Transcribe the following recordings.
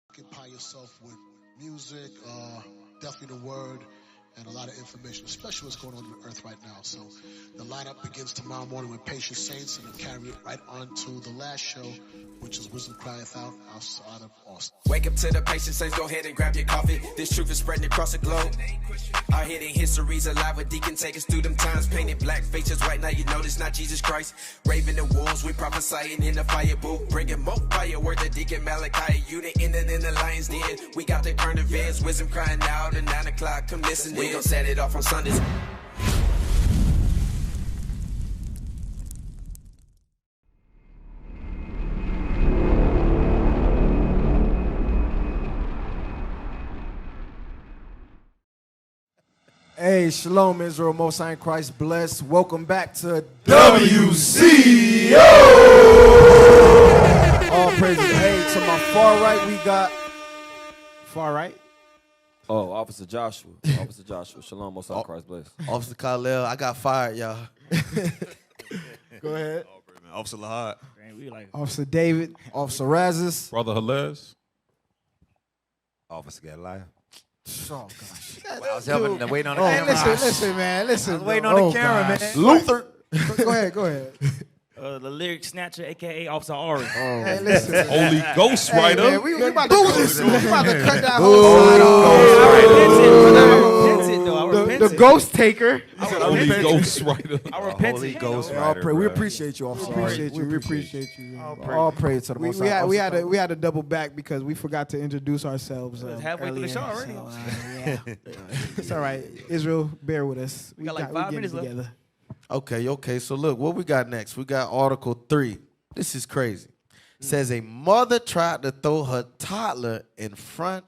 Occupy yourself with music, definitely the word, and a lot of information, especially what's going on the earth right now. So the lineup begins tomorrow morning with Patient Saints, and it'll carry it right on to the last show, which is Wisdom Crieth outside of Austin. Wake up to the Patient Saints, go ahead and grab your coffee. This truth is spreading across the globe. Our hidden history's alive with Deacon, take us through them times. Painted black faces right now, you know this not Jesus Christ. Raving the wolves, we prophesying in the fire booth. Bringing more fire, word to Deacon Malachi. You the ending in the lion's den. We got the current events, wisdom crying out at 9 o'clock. Come listen, we gon' set it off on Sundays. Hey, Shalom Israel, Most High in Christ bless. Welcome back to WCO. All praises. Hey, to my far right, we got far right. Oh, Officer Joshua. Officer Joshua. Shalom, Most High in Christ bless. Officer Khalil, I got fired, y'all. Go ahead. Officer Lahad. Officer David. Officer Razis. Brother Halez. Officer Goliath. Oh, gosh. I was helping to wait on the Hey, camera. listen, man. Listen. I was waiting on the camera, man. Luther. Go ahead. The lyric snatcher, a.k.a. Officer Ari. Hey, listen. Holy Ghostwriter. Hey, man, we about to cut that whole side off. The ghost taker. Holy Ghostwriter. I repented. Holy Ghost All Rider, we bro. appreciate you, officer. We appreciate you. All praise to the Most High. We had to double back because we forgot to introduce ourselves. It's halfway through the show already. Yeah. It's all right. Israel, bear with us. We got like 5 minutes left. together. Okay. So look, what we got next? We got Article 3. This is crazy. It says a mother tried to throw her toddler in front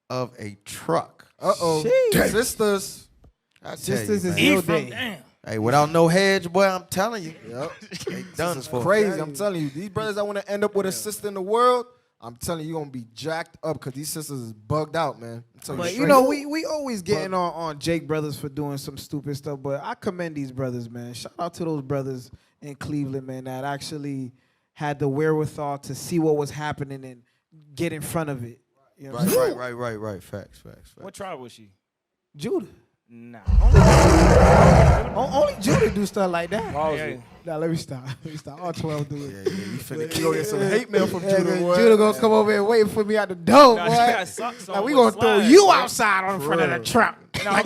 of a truck. Uh-oh. Sisters. I tell Sisters you, is man. your day. Damn. Hey, without no hedge, boy, I'm telling you. Yep. They done This is for. crazy. I'm telling you. These brothers that want to end up with a sister in the world, I'm telling you, you're going to be jacked up because these sisters is bugged out, man. But, you know, we always getting on Jake brothers for doing some stupid stuff, but I commend these brothers, man. Shout out to those brothers in Cleveland, man, that actually had the wherewithal to see what was happening and get in front of it. You know what I'm saying? Right. Facts. What tribe was she? Judah. Nah. Only Judah do stuff like that. Yeah. Now, let me stop. All 12 do it. Yeah, you finna You gonna get some hate mail from Judah, Judah. boy. Judah gonna come over and waiting for me at the door, Nah, boy. she got socks on Now we with gonna throw slides, you bro. outside on front of the truck. No,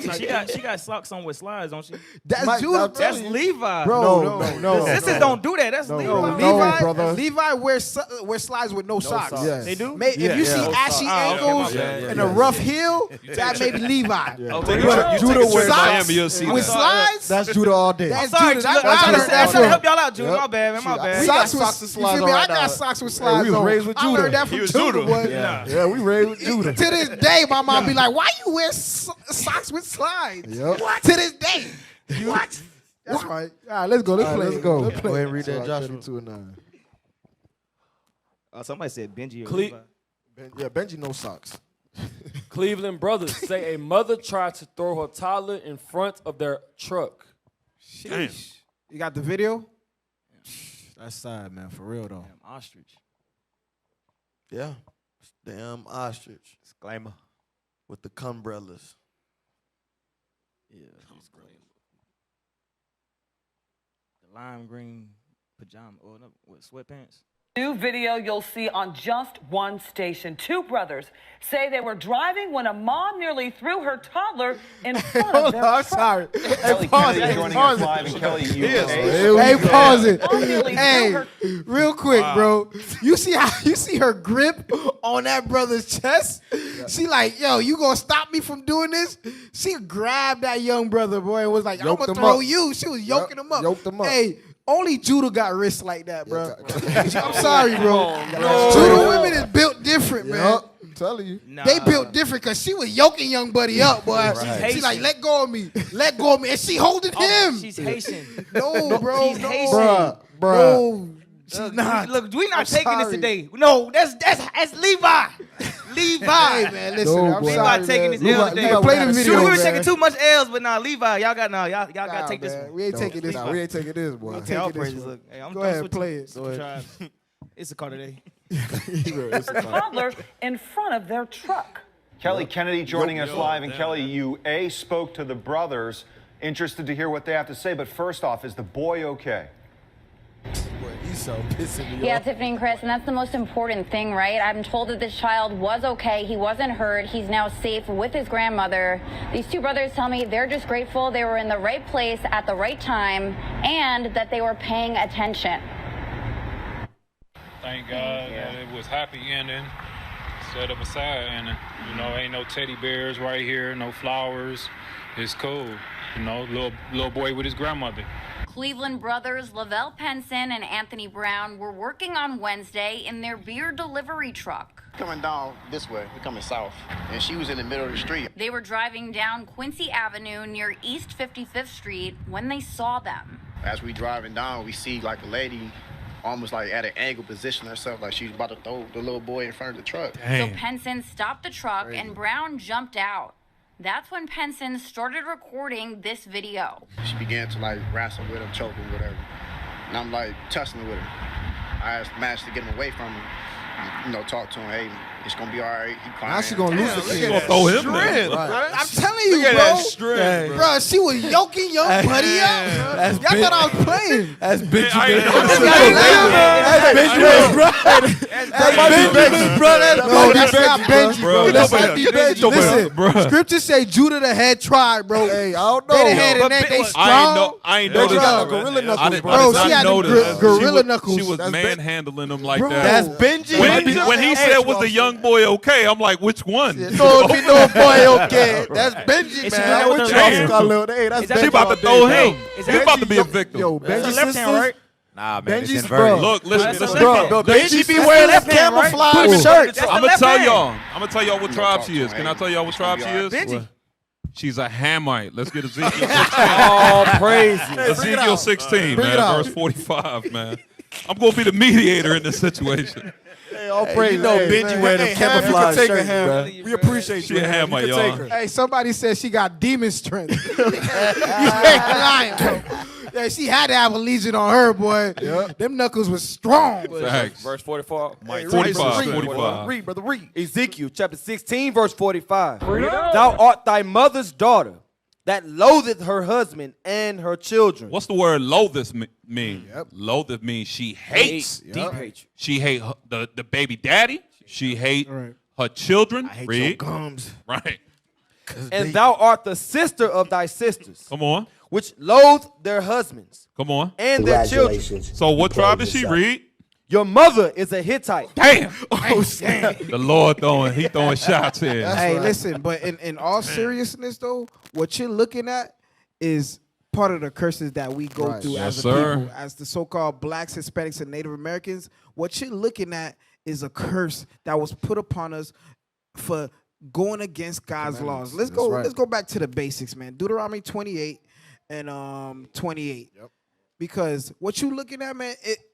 she got socks on with slides, don't she? That's Judah. That's Levi. Bro, no. The sisters don't do that. That's Levi. Levi wears slides with no socks. Yes. They do? If you see ashy ankles and a rough heel, that may be Levi. Judah wears socks Miami, you'll see with that. slides. That's Judah all day. That's Sorry, Judah. I'm trying to help y'all out, Judah. My bad, man. My bad. We got socks with slides on. I got socks with slides on. raised with I learned Judah. that from Judah. boy. Yeah, we raised with Judah. To this day, my mom be like, "Why you wear socks with slides?" Yep. What? To this day. What? That's right. All right, let's go. Let's play. Go Let's play. ahead and read that, Joshua. 2 and 9. Somebody said Benji or Cle- Levi. Yeah, Benji no socks. Cleveland brothers say a mother tried to throw her toddler in front of their truck. Sheesh. You got the video? That's sad, man. For real though. Damn, Ostrich. Yeah. Damn ostrich Disclaimer. with the cumbrellas. Yeah, she's great. The lime green pajama, or no, what, sweatpants? New video you'll see on just one station. 2 brothers say they were driving when a mom nearly threw her toddler in front of their truck. Sorry. Kelly joining us live, and Kelly, you okay? Hey, pause it. Mom nearly Hey, threw her. real quick, bro. You see her grip on that brother's chest? She like, yo, you gonna stop me from doing this? She grabbed that young brother, boy, and was like, I'm Yoked gonna him throw up. you. She was yoking him up. Yoked him up. Hey, only Judah got wrists like that, bro. I'm sorry, bro. No. Judah women is built different, man. I'm telling you. Nah. They built different because she was yoking young buddy up, boy. Right. She like, let go of me. Let go of me. And she holding him. She's Haitian. No, bro. She's no. Haitian. Bruh. No. She's not. Look, we not I'm taking this sorry. today. No, that's Levi. Levi. Hey, man, listen. No, I'm boy. Levi sorry, taking man. this L today. Levi, play the video, Dude, we were man. taking too much L's, but nah, Levi, y'all gotta take this man. one. We ain't taking this. We ain't taking this, boy. We'll Okay, take all it this praises. one. Look, hey, I'm Go ahead, switching- play it. switching tribes. It's a car today. Toddler in front of their truck. Kelly Kennedy joining us live. And Kelly, you spoke to the brothers. Interested to hear what they have to say. But first off, is the boy okay? He's so pissing me Yeah, off. Tiffany and Chris, and that's the most important thing, right? I'm told that this child was okay. He wasn't hurt. He's now safe with his grandmother. These two brothers tell me they're just grateful they were in the right place at the right time and that they were paying attention. Thank God that it was happy ending instead of a sad ending. You know, ain't no teddy bears right here, no flowers. It's cool. You know, little boy with his grandmother. Cleveland brothers Lavelle Penson and Anthony Brown were working on Wednesday in their beer delivery truck. Coming down this way, we're coming south, and she was in the middle of the street. They were driving down Quincy Avenue near East 55th Street when they saw them. As we driving down, we see like a lady almost like at an angle position herself, like she's about to throw the little boy in front of the truck. So Penson stopped the truck and Brown jumped out. That's when Penson started recording this video. She began to like wrestle with him, choke him, whatever. And I'm like tussling with her. I managed to get him away from him. You know, talk to him. Hey, it's gonna be all right. He crying. Now she gonna lose the kid. Gonna throw him there. Right. I'm telling you, bro. She was yoking your buddy up. Y'all thought I was playing. That's Benjamin. That's not Benji, bro. That's not Benji. Listen, bro. Scriptures say Judah the head tribe, bro. Hey, I don't know. They the head and neck. They strong. I ain't noticed that. Gorilla knuckles, bro. Bro, She had the gorilla knuckles. She was manhandling him like Bro. that. That's Benji. When he said, was the young boy okay? I'm like, which one? No, if you know boy, okay. That's Benji, man. What you saying? That's She about to throw him. He about to be a victim. Yo, Benji's left hand, right? Nah, man, Benji's it's inverted. Look, listen. Bro, Benji be wearing that camouflage shirt. I'm gonna tell y'all what tribe she is. Can I tell y'all what tribe she is? Benji. She's a Hamite. Let's get Ezekiel 16. Oh, praise. Ezekiel 16, man, verse 45, man. I'm gonna be the mediator in this situation. Hey, all praise. You know Benji wearing them camouflage shirts, bro. We appreciate She a Hamite, y'all. Hey, somebody said she got demon strength. You ain't lying, bro. Yeah, she had to have a legion on her, boy. Them knuckles was strong. Facts. Verse 44. 45. Read, brother, read. Ezekiel chapter 16, verse 45. Thou art thy mother's daughter that loatheth her husband and her children. What's the word loatheth mean? Loatheth means she hates. Deep hatred. She hate the baby daddy. She hate her children. I hate Read. your gums. Right. And thou art the sister of thy sisters, Come on. which loathe their husbands Come on. and their children. So what tribe does she read? Your mother is a Hittite. Damn. The Lord throwing shots here. Hey, listen, but in all seriousness, though, what you're looking at is part of the curses that we go through Yes, as a sir. people, as the so-called blacks, Hispanics, and Native Americans. What you're looking at is a curse that was put upon us for going against God's laws. Let's go back to the basics, man. Deuteronomy 28 and 28. Yep. Because what you looking at, man,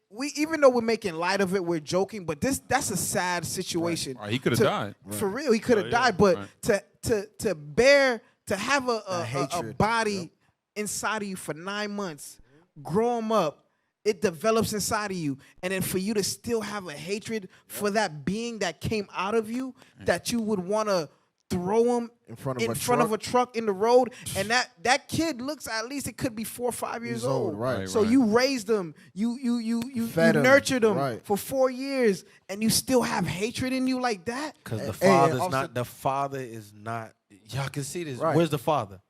we even though we're making light of it, we're joking, but that's a sad situation. Right, he could have died. For real, he could have died. But to have a body inside of you for 9 months, grow him up, it develops inside of you, and then for you to still have a hatred for that being that came out of you, that you would want to throw him in front of a truck in the road, and that kid looks, at least it could be 4 or 5 years old. Right. So you raised them, you nurtured them for 4 years, and you still have hatred in you like that. Because the father is not. Y'all can see this. Where's the father?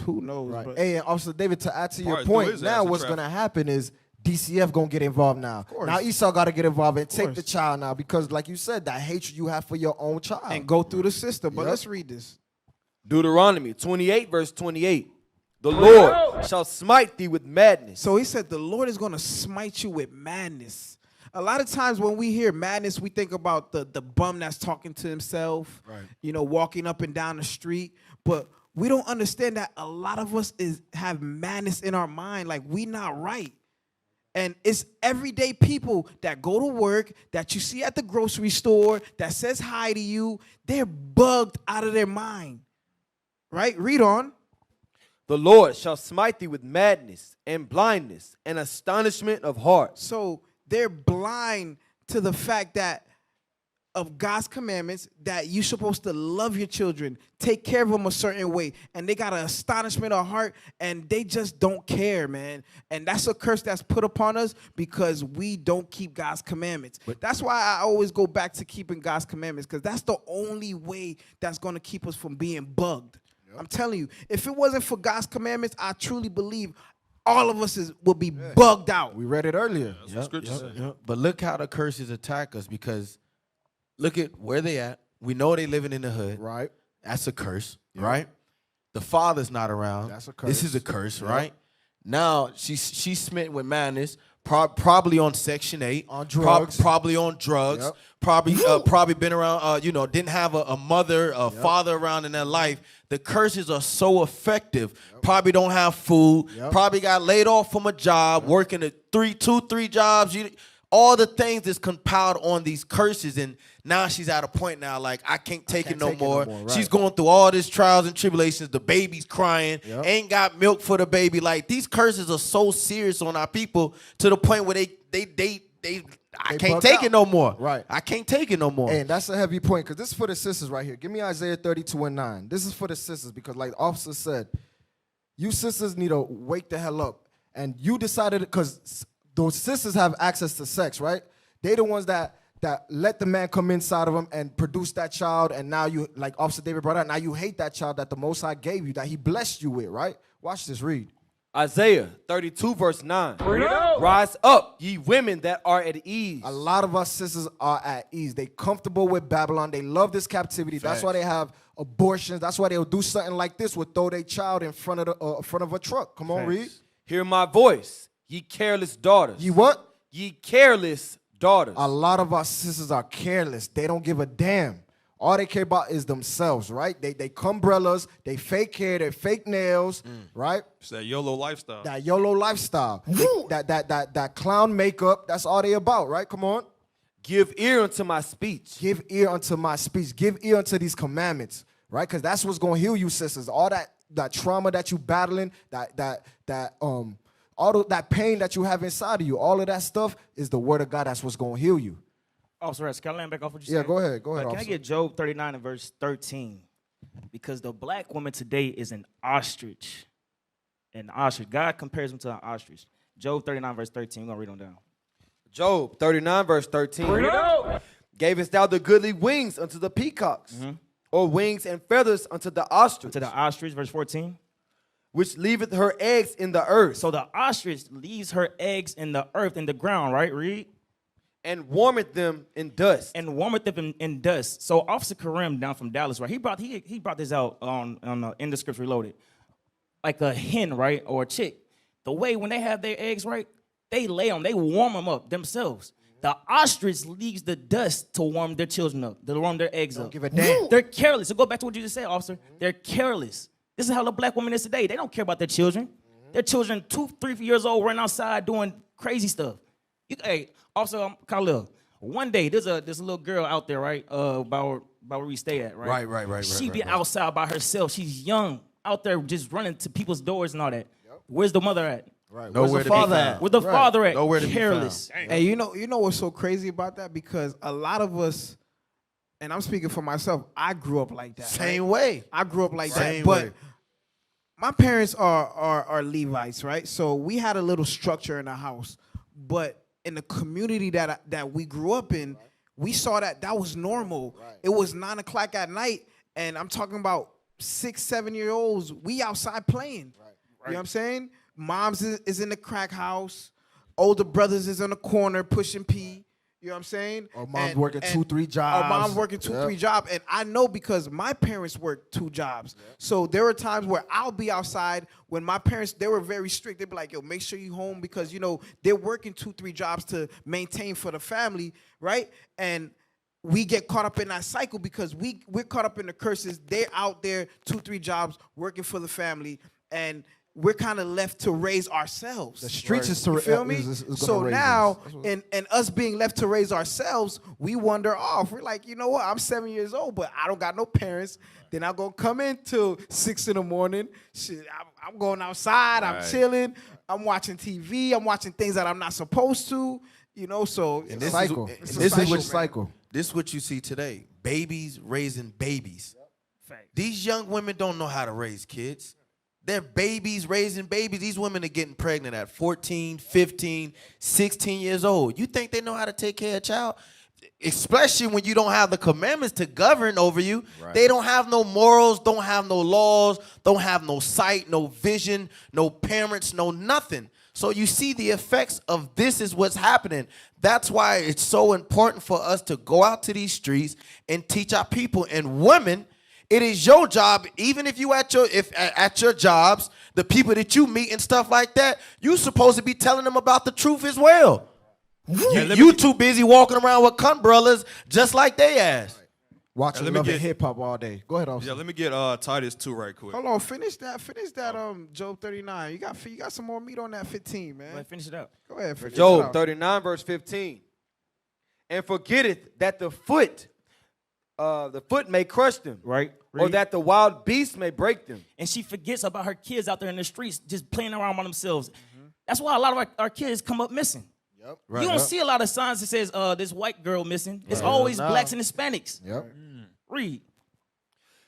Who knows? Right. But Hey, and Officer David, to add to your Right, point, through his now ass, what's the going to happen is DCF going to get involved now. Now Esau got to get involved and take the child now because, like you said, that hatred you have for your own child. and go through the system. But let's read this. Deuteronomy 28, verse 28. The Lord shall smite thee with madness. So he said the Lord is going to smite you with madness. A lot of times when we hear madness, we think about the bum that's talking to himself, walking up and down the street. But we don't understand that a lot of us have madness in our mind, like we not right. And it's everyday people that go to work, that you see at the grocery store, that says hi to you. They're bugged out of their mind. Right? Read on. The Lord shall smite thee with madness and blindness and astonishment of heart. So they're blind to the fact that of God's commandments that you're supposed to love your children, take care of them a certain way, and they got an astonishment of heart, and they just don't care, man. And that's a curse that's put upon us because we don't keep God's commandments. That's why I always go back to keeping God's commandments, because that's the only way that's going to keep us from being bugged. Yep. I'm telling you, if it wasn't for God's commandments, I truly believe all of us would be bugged out. We read it earlier. That's what Scripture says. Yep. But look how the curses attack us, because look at where they at. We know they living in the hood. Right. That's a curse, right? The father's not around. That's a curse. This is a curse, right? Now, she's smitten with madness, probably on Section 8. On drugs. Probably on drugs. Yep. Probably been around, didn't have a mother, a father around in their life. The curses are so effective. Yep. Probably don't have food. Yep. Probably got laid off from a job, working at three jobs. All the things that's compiled on these curses, and now she's at a point now, like, I can't take it no more. Right. She's going through all these trials and tribulations. The baby's crying, ain't got milk for the baby. Like, these curses are so serious on our people to the point where I can't take it no more. Right. I can't take it no more. And that's a heavy point, because this is for the sisters right here. Give me Isaiah 32:9. This is for the sisters, because like the officer said, you sisters need to wake the hell up. And you decided, because those sisters have access to sex, right? They the ones that let the man come inside of them and produce that child, and now you, like Officer David brought out, now you hate that child that the Most High gave you, that he blessed you with, right? Watch this, read. Isaiah 32:9. Rise up, ye women that are at ease. A lot of us sisters are at ease. They comfortable with Babylon. They love this captivity. Facts. That's why they have abortions. That's why they'll do something like this, would throw their child in front of a truck. Come on, read. Hear my voice, ye careless daughters. Ye what? Ye careless daughters. A lot of our sisters are careless. They don't give a damn. All they care about is themselves, right? They umbrellas, they fake hair, they fake nails, right? It's that YOLO lifestyle. That YOLO lifestyle. that clown makeup, that's all they about, right? Come on. Give ear unto my speech. Give ear unto my speech. Give ear unto these commandments, right? Because that's what's going to heal you, sisters. All that trauma that you battling, all of that pain that you have inside of you, all of that stuff is the word of God. That's what's going to heal you. Officer, can I land back off what you said? Yeah, go ahead. Go ahead, Can I get Job 39 and verse 13? Because the black woman today is an ostrich. An ostrich. God compares him to an ostrich. Job 39 verse 13. We're going to read them down. Job 39 verse 13. Gavest thou the goodly wings unto the peacocks, or wings and feathers unto the ostrich? Unto the ostrich, verse 14. Which leaveth her eggs in the earth. So the ostrich leaves her eggs in the earth, in the ground, right? Read. And warmeth them in dust. And warmeth them in dust. So Officer Karim down from Dallas, right? He brought this out on in the Scripture Reloaded. Like a hen, right? Or a chick. The way when they have their eggs, right? They lay them. They warm them up themselves. The ostrich leaves the dust to warm their children up. To warm their eggs up. Give a damn. They're careless. So go back to what you just said, officer. They're careless. This is how the black woman is today. They don't care about their children. Their children 2-3 years old running outside doing crazy stuff. Hey, Officer Khalil, one day there's a little girl out there, right? About where we stay at, right? Right. She be outside by herself. She's young, out there just running to people's doors and all that. Yep. Where's the mother at? Right. Nowhere Where's the father at? Where's the father at? Nowhere to be Careless. found. And you know what's so crazy about that? Because a lot of us, and I'm speaking for myself, I grew up like that. Same way. I grew up like Same that. But way. my parents are Levites, right? So we had a little structure in the house. But in the community that we grew up in, we saw that was normal. Right. It was 9 o'clock at night, and I'm talking about 6-7 year olds. We outside playing. Right. You know what I'm saying? Moms is in the crack house. Older brothers is in the corner pushing pee. You know what I'm saying? Or mom's working 2-3 jobs. Or mom's working 2-3 jobs. And I know because my parents worked 2 jobs. Yep. So there were times where I'll be outside when my parents, they were very strict. They'd be like, yo, make sure you home because, you know, they're working 2-3 jobs to maintain for the family, right? And we get caught up in that cycle because we're caught up in the curses. They're out there 2-3 jobs working for the family, and we're kind of left to raise ourselves. The streets is to feel me. So now, and us being left to raise ourselves, we wander off. We're like, you know what? I'm 7 years old, but I don't got no parents. Then I'm gonna come in till 6 in the morning. Shit, I'm going outside. I'm chilling. I'm watching TV. I'm watching things that I'm not supposed to. You know, so And this cycle. Is, This is what cycle. This is what you see today. Babies raising babies. These young women don't know how to raise kids. They're babies raising babies. These women are getting pregnant at 14, 15, 16 years old. You think they know how to take care of a child? Especially when you don't have the commandments to govern over you. Right. They don't have no morals, don't have no laws, don't have no sight, no vision, no parents, no nothing. So you see the effects of this is what's happening. That's why it's so important for us to go out to these streets and teach our people. And women, it is your job, even if you at your jobs, the people that you meet and stuff like that, you supposed to be telling them about the truth as well. You too busy walking around with cunt brothers just like they ass. Watching Love and Hip Hop all day. Go ahead, officer. Yeah, let me get Titus 2 right quick. Hold on, finish that. Job 39. You got some more meat on that 15, man. Go ahead, finish it up. Go ahead, finish Job it up. 39 verse 15. And forgetteth that the foot may crush them, right? Or that the wild beast may break them. And she forgets about her kids out there in the streets just playing around by themselves. That's why a lot of our kids come up missing. Yep. You don't see a lot of signs that says this white girl missing. It's always blacks and Hispanics. Yep. Read.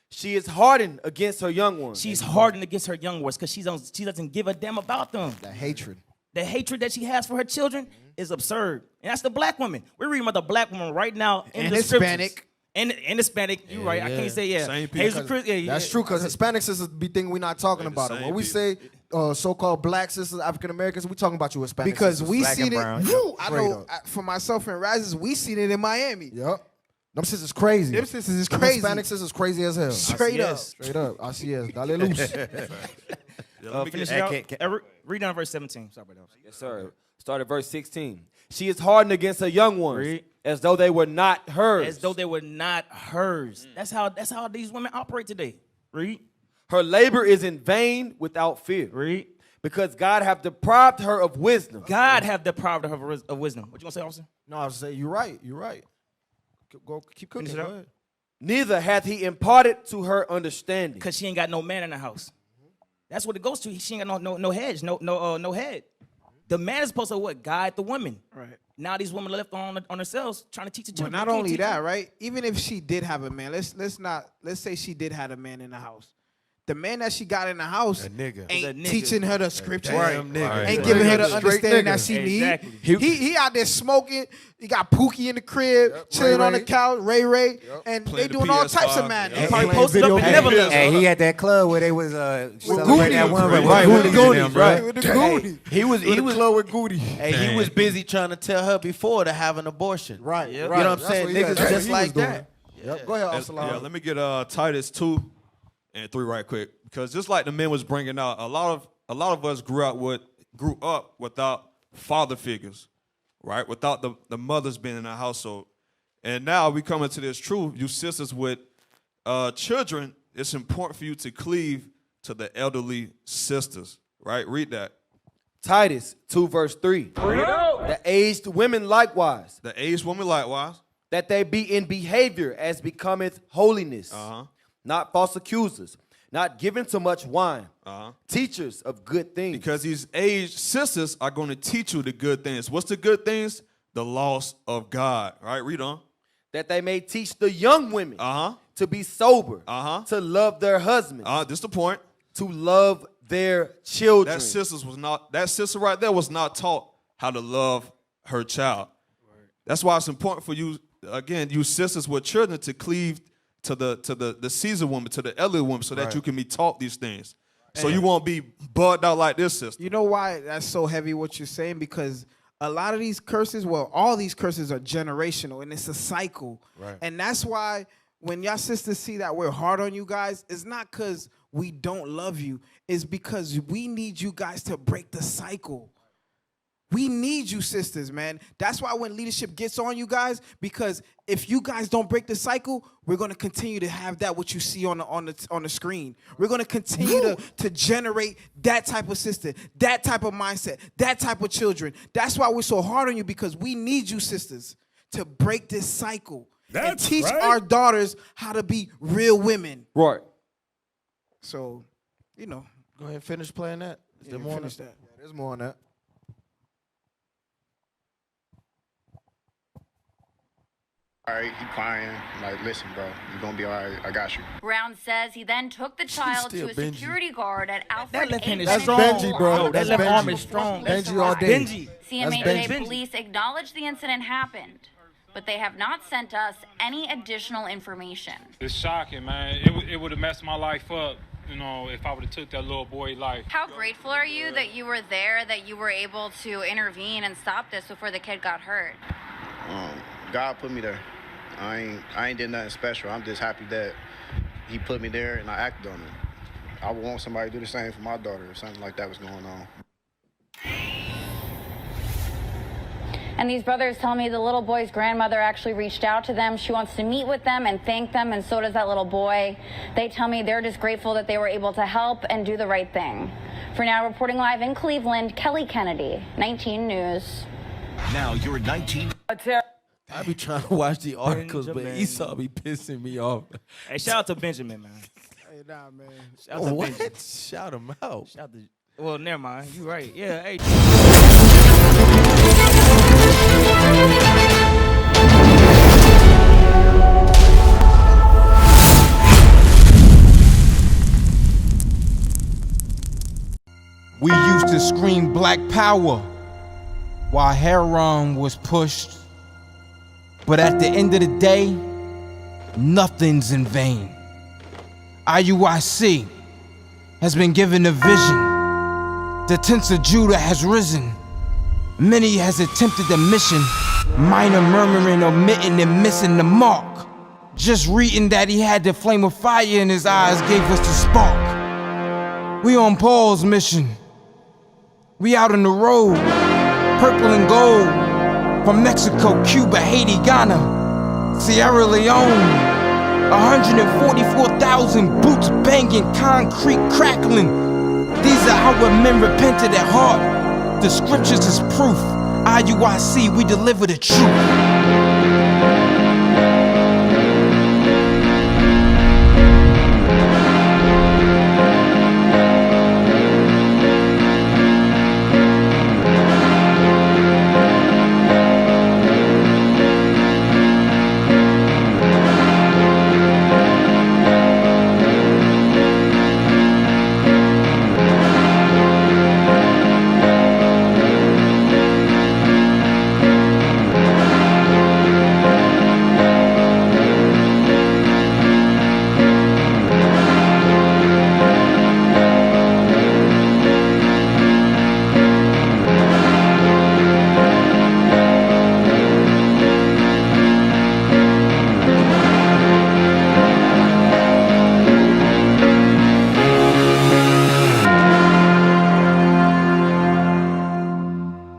She is hardened against her young ones. She's hardened against her young ones because she doesn't give a damn about them. The hatred. The hatred that she has for her children is absurd. And that's the black woman. We're reading about the black woman right now in the Hispanic. scriptures. And Hispanic, you're right. I can't say Same people. That's true, because Hispanic sisters be thinking we're not talking about them. When we say so-called black sisters, African Americans, we talking about you Hispanic because sisters. we seen it. I know for myself and Razes, we seen it in Miami. Yep. Them sisters crazy. Them sisters is crazy. Hispanic sisters crazy as hell. Straight up. Straight up. ICS. Dale luz. Finish it out. Read down verse 17. Sorry about that. Yes, sir. Start at verse 16. She is hardened against her young ones, as though they were not hers. As though they were not hers. That's how these women operate today. Read. Her labor is in vain without fear. Read. Because God hath deprived her of wisdom. God have deprived her of wisdom. What you gonna say, officer? No, I was saying you're right. You're right. Keep cooking. Finish it up. Neither hath he imparted to her understanding. Because she ain't got no man in the house. That's what it goes to. She ain't got no hedge, no head. The man is supposed to what? Guide the women. Right. Now these women are left on themselves trying to teach the But children. not only that, right? Even if she did have a man, let's say she did have a man in the house. The man that she got in the house ain't teaching her the scriptures, ain't giving her the understanding that she needs. He out there smoking. He got Pookie in the crib, chilling on the couch, Ray, and they doing all types of madness. Probably posted up in Neverland. Hey, he had that club where they was celebrating that one with the Goonies, right? With the Goonies. He was club with Goody. Hey, he was busy trying to tell her before to have an abortion. Right. You know what I'm saying? Niggas just like that. Yep. Go ahead, Officer. Yeah, let me get Titus 2 and 3 right quick, because just like the men was bringing out, a lot of us grew up without father figures, right? Without the mothers being in the household, and now we come into this truth. You sisters with children, it's important for you to cleave to the elderly sisters, right? Read that. Titus 2 verse 3. The aged women likewise. The aged women likewise. That they be in behavior as becometh holiness. Not false accusers, not given to much wine, teachers of good things. Because these aged sisters are going to teach you the good things. What's the good things? The laws of God. All right, read on. That they may teach the young women to be sober, to love their husbands. This is the point. To love their children. That sister right there was not taught how to love her child. That's why it's important for you, again, you sisters with children, to cleave to the seasoned woman, to the elderly woman, so that you can be taught these things. So you won't be bugged out like this sister. You know why that's so heavy what you're saying? Because a lot of these curses, well, all these curses are generational, and it's a cycle. Right. And that's why when y'all sisters see that we're hard on you guys, it's not because we don't love you. It's because we need you guys to break the cycle. We need you, sisters, man. That's why when leadership gets on you guys, because if you guys don't break the cycle, we're going to continue to have that what you see on the screen. We're going to continue to generate that type of sister, that type of mindset, that type of children. That's why we're so hard on you, because we need you, sisters, to break this cycle and teach our daughters how to be real women. Right. So, you know. Go ahead and finish playing that. Is there more on that? that. Yeah, there's more on that. All right, he crying. I'm like, listen, bro, you're going to be all right. I got you. Brown says he then took the child to a security guard at Alfred left hand is That's strong. Benji, bro. No, That's that left arm Benji. is strong. Benji all day. Benji. CMA police acknowledged the incident happened, but they have not sent us any additional information. It's shocking, man. It would have messed my life up, you know, if I would have took that little boy's life. How grateful are you that you were there, that you were able to intervene and stop this before the kid got hurt? God put me there. I ain't did nothing special. I'm just happy that he put me there and I acted on it. I would want somebody to do the same for my daughter if something like that was going on. And these brothers tell me the little boy's grandmother actually reached out to them. She wants to meet with them and thank them, and so does that little boy. They tell me they're just grateful that they were able to help and do the right thing. For now, reporting live in Cleveland, Kelly Kennedy, 19 News. Now you're 19. I be trying to watch the articles, Benjamin. but Esau be pissing me off. Hey, shout out to Benjamin, man. Hey, nah, man. Shout out to What? Benjamin. Shout him out. Shout out to, well, never mind. You right. Yeah, hey. We used to scream Black Power while Heron was pushed. But at the end of the day, nothing's in vain. IUIC has been given a vision. The tents of Judah has risen. Many has attempted the mission. Minor murmuring, omitting, and missing the mark. Just reading that he had the flame of fire in his eyes gave us the spark. We on Paul's mission. We out on the road, purple and gold. From Mexico, Cuba, Haiti, Ghana, Sierra Leone. 144,000 boots banging, concrete crackling. These are our men repented at heart. The scriptures is proof. IUIC, we deliver the truth.